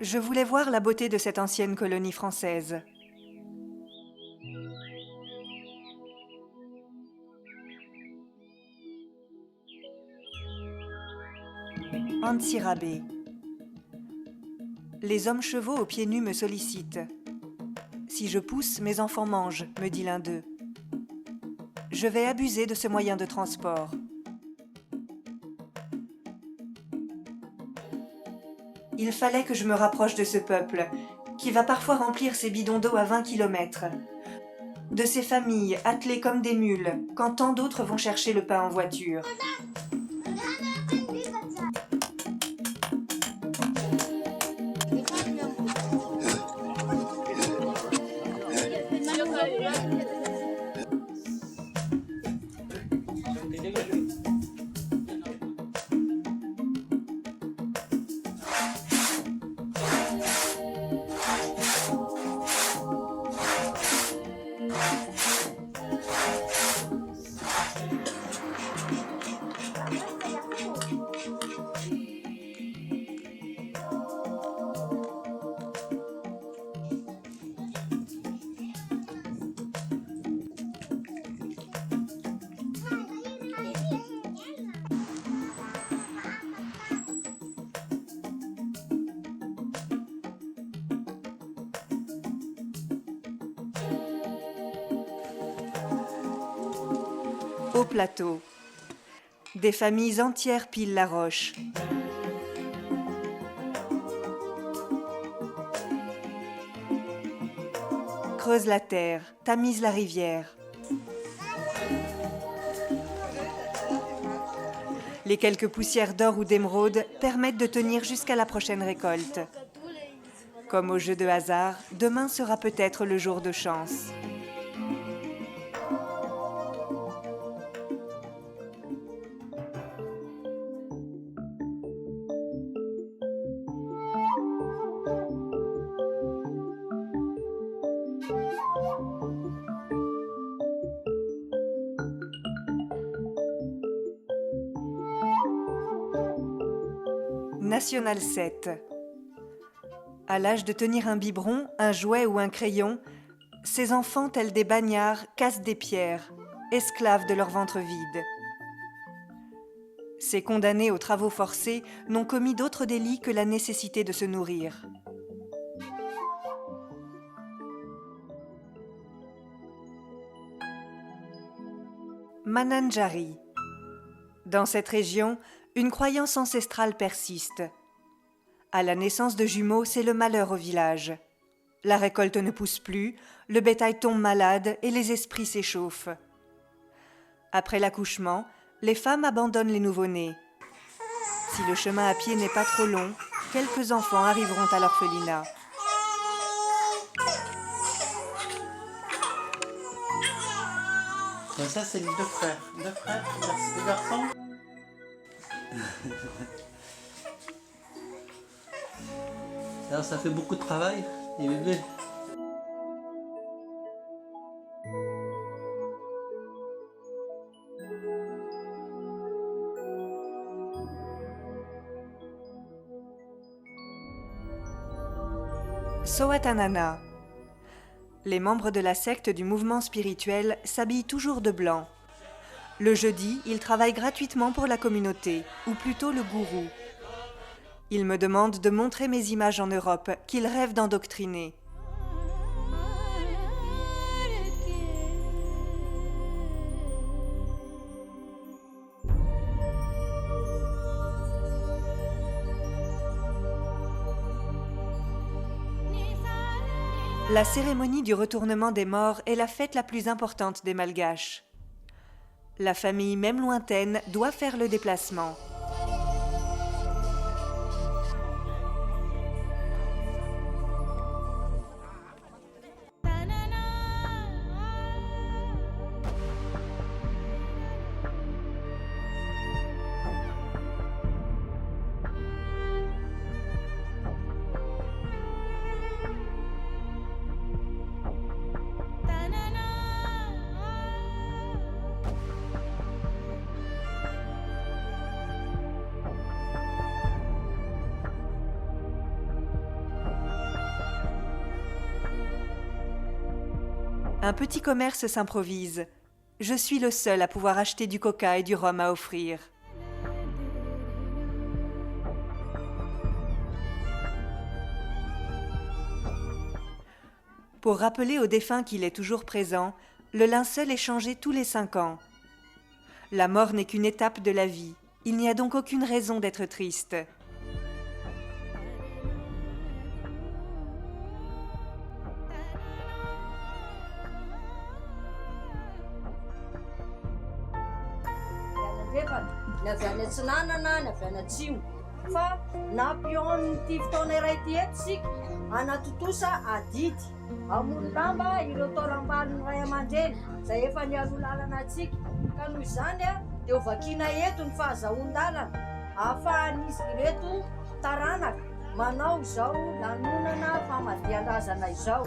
Je voulais voir la beauté de cette ancienne colonie française. Antsirabe. Les hommes chevaux aux pieds nus me sollicitent. Si je pousse, mes enfants mangent, me dit l'un d'eux. Je vais abuser de ce moyen de transport. Il fallait que je me rapproche de ce peuple, qui va parfois remplir ses bidons d'eau à 20 km. De ces familles attelées comme des mules, quand tant d'autres vont chercher le pain en voiture. Au plateau, des familles entières pilent la roche. Creusent la terre, tamisent la rivière. Les quelques poussières d'or ou d'émeraude permettent de tenir jusqu'à la prochaine récolte. Comme au jeu de hasard, demain sera peut-être le jour de chance. National 7. À l'âge de tenir un biberon, un jouet ou un crayon, ces enfants, tels des bagnards, cassent des pierres, esclaves de leur ventre vide. Ces condamnés aux travaux forcés n'ont commis d'autre délit que la nécessité de se nourrir. Mananjari. Dans cette région, une croyance ancestrale persiste. À la naissance de jumeaux, c'est le malheur au village. La récolte ne pousse plus, le bétail tombe malade et les esprits s'échauffent. Après l'accouchement, les femmes abandonnent les nouveau-nés. Si le chemin à pied n'est pas trop long, quelques enfants arriveront à l'orphelinat. Ça, c'est les deux frères. Deux frères, deux garçons. Alors, ça fait beaucoup de travail, les bébés. Soatanana. Les membres de la secte du mouvement spirituel s'habillent toujours de blanc. Le jeudi, ils travaillent gratuitement pour la communauté, ou plutôt le gourou. Ils me demandent de montrer mes images en Europe, qu'ils rêvent d'endoctriner. La cérémonie du retournement des morts est la fête la plus importante des Malgaches. La famille, même lointaine, doit faire le déplacement. Un petit commerce s'improvise. Je suis le seul à pouvoir acheter du coca et du rhum à offrir. Pour rappeler au défunt qu'il est toujours présent, le linceul est changé tous les 5 ans. La mort n'est qu'une étape de la vie. Il n'y a donc aucune raison d'être triste. Ny avy any Atsinanana, ny avy any Atsimo. Fa nampion'ity fotoana iray ity eto sika anatotosa adidy. Amoron-damba ireo taoram-balon'ny ray aman-dreny izay efa niaro lalana antsika. Ka noho izany dia ho vakiana eto ny fahazoan-dalana ahafahan'izy ireto taranaka manao izao lanonana famadihan-drazana izao.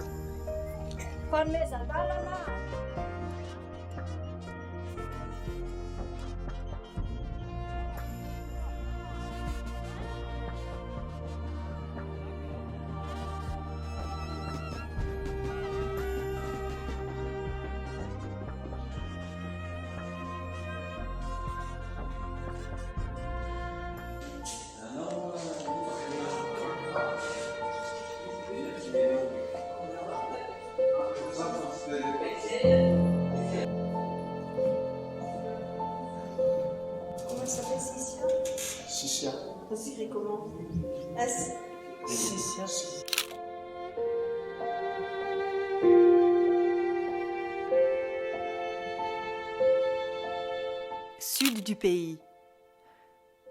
Fanomezan-dalana. Comment ça s'appelle Sissia? Sissia. Ça s'écrit comment? S. Sissia. Sud du pays.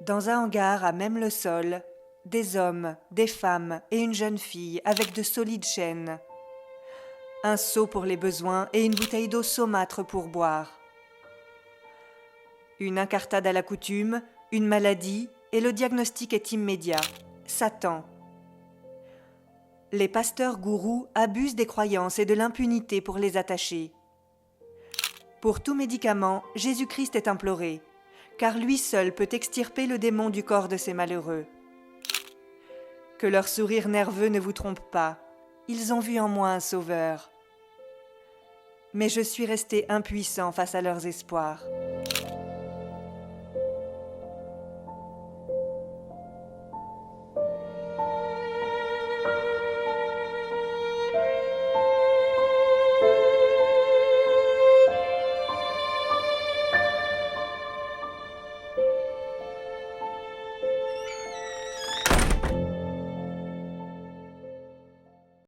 Dans un hangar à même le sol, des hommes, des femmes et une jeune fille avec de solides chaînes. Un seau pour les besoins et une bouteille d'eau saumâtre pour boire. Une incartade à la coutume, une maladie et le diagnostic est immédiat. Satan. Les pasteurs gourous abusent des croyances et de l'impunité pour les attacher. Pour tout médicament, Jésus-Christ est imploré, car lui seul peut extirper le démon du corps de ces malheureux. Que leur sourire nerveux ne vous trompe pas, ils ont vu en moi un sauveur. Mais je suis resté impuissant face à leurs espoirs.